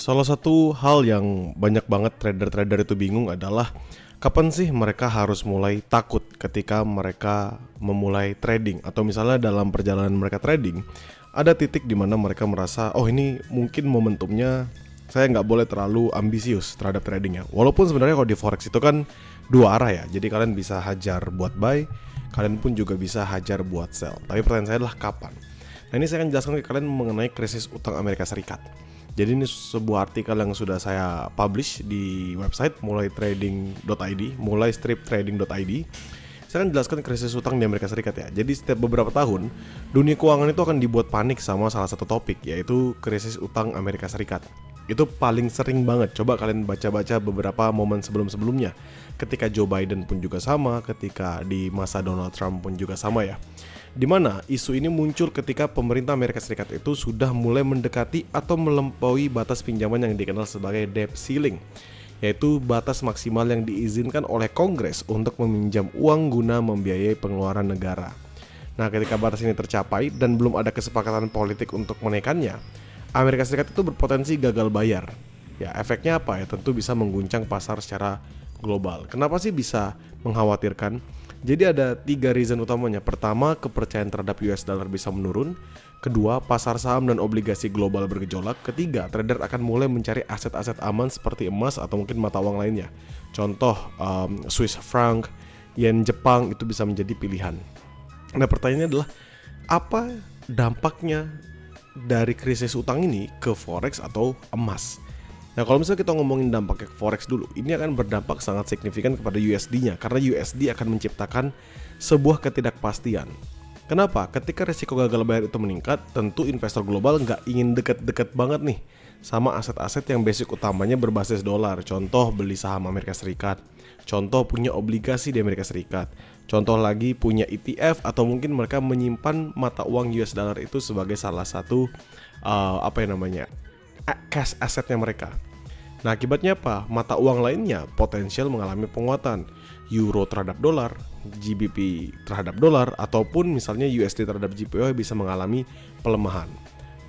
Salah satu hal yang banyak banget trader-trader itu bingung adalah kapan sih mereka harus mulai takut ketika mereka memulai trading, atau misalnya dalam perjalanan mereka trading ada titik di mana mereka merasa oh ini mungkin momentumnya saya nggak boleh terlalu ambisius terhadap tradingnya. Walaupun sebenarnya kalau di forex itu kan dua arah ya, jadi kalian bisa hajar buat buy, kalian pun juga bisa hajar buat sell. Tapi pertanyaan saya adalah kapan? Nah, ini saya akan jelaskan ke kalian mengenai krisis utang Amerika Serikat. Jadi ini sebuah artikel yang sudah saya publish di website mulaistriptrading.id. Saya akan jelaskan krisis utang di Amerika Serikat ya. Jadi setiap beberapa tahun dunia keuangan itu akan dibuat panik sama salah satu topik, yaitu krisis utang Amerika Serikat. Itu paling sering banget. Coba kalian baca-baca beberapa momen sebelum-sebelumnya. Ketika Joe Biden pun juga sama, ketika di masa Donald Trump pun juga sama ya. Di mana isu ini muncul ketika pemerintah Amerika Serikat itu sudah mulai mendekati atau melampaui batas pinjaman yang dikenal sebagai debt ceiling, yaitu batas maksimal yang diizinkan oleh Kongres untuk meminjam uang guna membiayai pengeluaran negara. Nah, ketika batas ini tercapai dan belum ada kesepakatan politik untuk menaikkannya, Amerika Serikat itu berpotensi gagal bayar. Ya, efeknya apa ya? Tentu bisa mengguncang pasar secara global. Kenapa sih bisa mengkhawatirkan? Jadi ada 3 reason utamanya. Pertama, kepercayaan terhadap US dollar bisa menurun. Kedua, pasar saham dan obligasi global bergejolak. Ketiga, trader akan mulai mencari aset-aset aman seperti emas atau mungkin mata uang lainnya. Contoh, Swiss franc, yen Jepang itu bisa menjadi pilihan. Nah, pertanyaannya adalah apa dampaknya dari krisis utang ini ke forex atau emas? Nah, kalau misalnya kita ngomongin dampaknya ke forex dulu, ini akan berdampak sangat signifikan kepada USD-nya, karena USD akan menciptakan sebuah ketidakpastian. Kenapa? Ketika risiko gagal bayar itu meningkat, tentu investor global nggak ingin deket-deket banget nih sama aset-aset yang basic utamanya berbasis dolar. Contoh beli saham Amerika Serikat, contoh punya obligasi di Amerika Serikat, contoh lagi punya ETF, atau mungkin mereka menyimpan mata uang US dollar itu sebagai salah satu cash asetnya mereka. Nah, akibatnya apa? Mata uang lainnya potensial mengalami penguatan. Euro terhadap dolar, GBP terhadap dolar, ataupun misalnya USD terhadap JPY bisa mengalami pelemahan.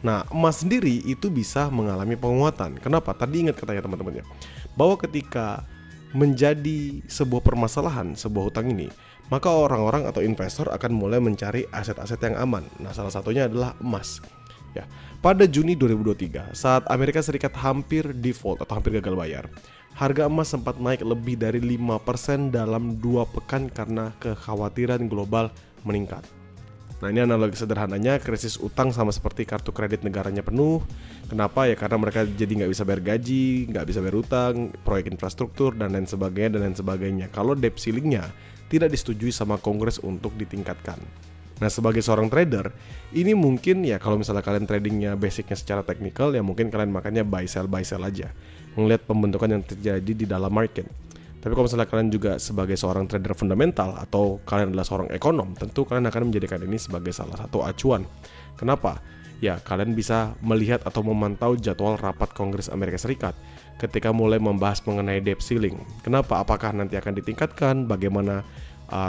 Nah, emas sendiri itu bisa mengalami penguatan. Kenapa? Tadi ingat katanya teman-temannya, bahwa ketika menjadi sebuah permasalahan, sebuah hutang ini, maka orang-orang atau investor akan mulai mencari aset-aset yang aman. Nah, salah satunya adalah emas. Ya, pada Juni 2023, saat Amerika Serikat hampir default atau hampir gagal bayar, harga emas sempat naik lebih dari 5% dalam 2 pekan karena kekhawatiran global meningkat. Nah, ini analogi sederhananya krisis utang sama seperti kartu kredit negaranya penuh. Kenapa? Ya karena mereka jadi nggak bisa bayar gaji, nggak bisa bayar utang, proyek infrastruktur, dan lain sebagainya. Kalau debt ceiling-nya tidak disetujui sama Kongres untuk ditingkatkan. Nah, sebagai seorang trader, ini mungkin ya kalau misalnya kalian tradingnya basicnya secara teknikal, ya mungkin kalian makannya buy sell aja, melihat pembentukan yang terjadi di dalam market. Tapi kalau misalnya kalian juga sebagai seorang trader fundamental atau kalian adalah seorang ekonom, tentu kalian akan menjadikan ini sebagai salah satu acuan. Kenapa? Ya, kalian bisa melihat atau memantau jadwal rapat Kongres Amerika Serikat ketika mulai membahas mengenai debt ceiling. Kenapa? Apakah nanti akan ditingkatkan? Bagaimana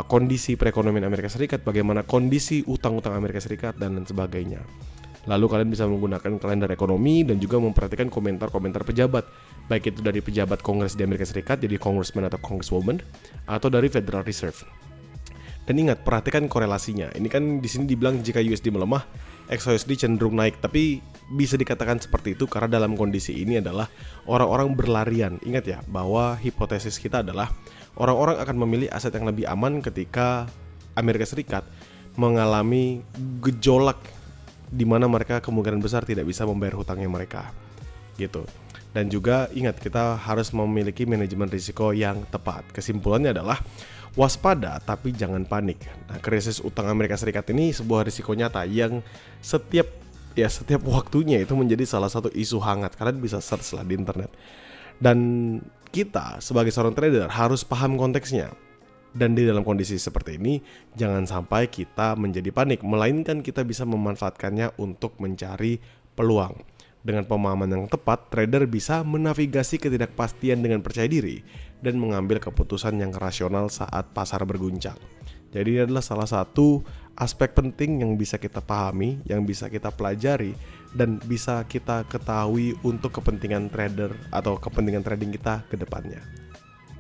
kondisi perekonomian Amerika Serikat, bagaimana kondisi utang-utang Amerika Serikat, dan lain sebagainya. Lalu kalian bisa menggunakan kalender ekonomi dan juga memperhatikan komentar-komentar pejabat, baik itu dari pejabat Kongres di Amerika Serikat, jadi congressman atau congresswoman, atau dari Federal Reserve. Dan ingat, perhatikan korelasinya. Ini kan di sini dibilang jika USD melemah, XUSD cenderung naik, tapi bisa dikatakan seperti itu karena dalam kondisi ini adalah orang-orang berlarian. Ingat ya, bahwa hipotesis kita adalah orang-orang akan memilih aset yang lebih aman ketika Amerika Serikat mengalami gejolak di mana mereka kemungkinan besar tidak bisa membayar hutangnya mereka. Gitu. Dan juga ingat, kita harus memiliki manajemen risiko yang tepat. Kesimpulannya adalah waspada tapi jangan panik. Nah, krisis utang Amerika Serikat ini sebuah risiko nyata yang setiap waktunya itu menjadi salah satu isu hangat. Kalian bisa search lah di internet. Dan kita sebagai seorang trader harus paham konteksnya. Dan di dalam kondisi seperti ini, jangan sampai kita menjadi panik, melainkan kita bisa memanfaatkannya untuk mencari peluang. Dengan pemahaman yang tepat, trader bisa menavigasi ketidakpastian dengan percaya diri dan mengambil keputusan yang rasional saat pasar berguncang. Jadi ini adalah salah satu aspek penting yang bisa kita pahami, yang bisa kita pelajari, dan bisa kita ketahui untuk kepentingan trader atau kepentingan trading kita ke depannya.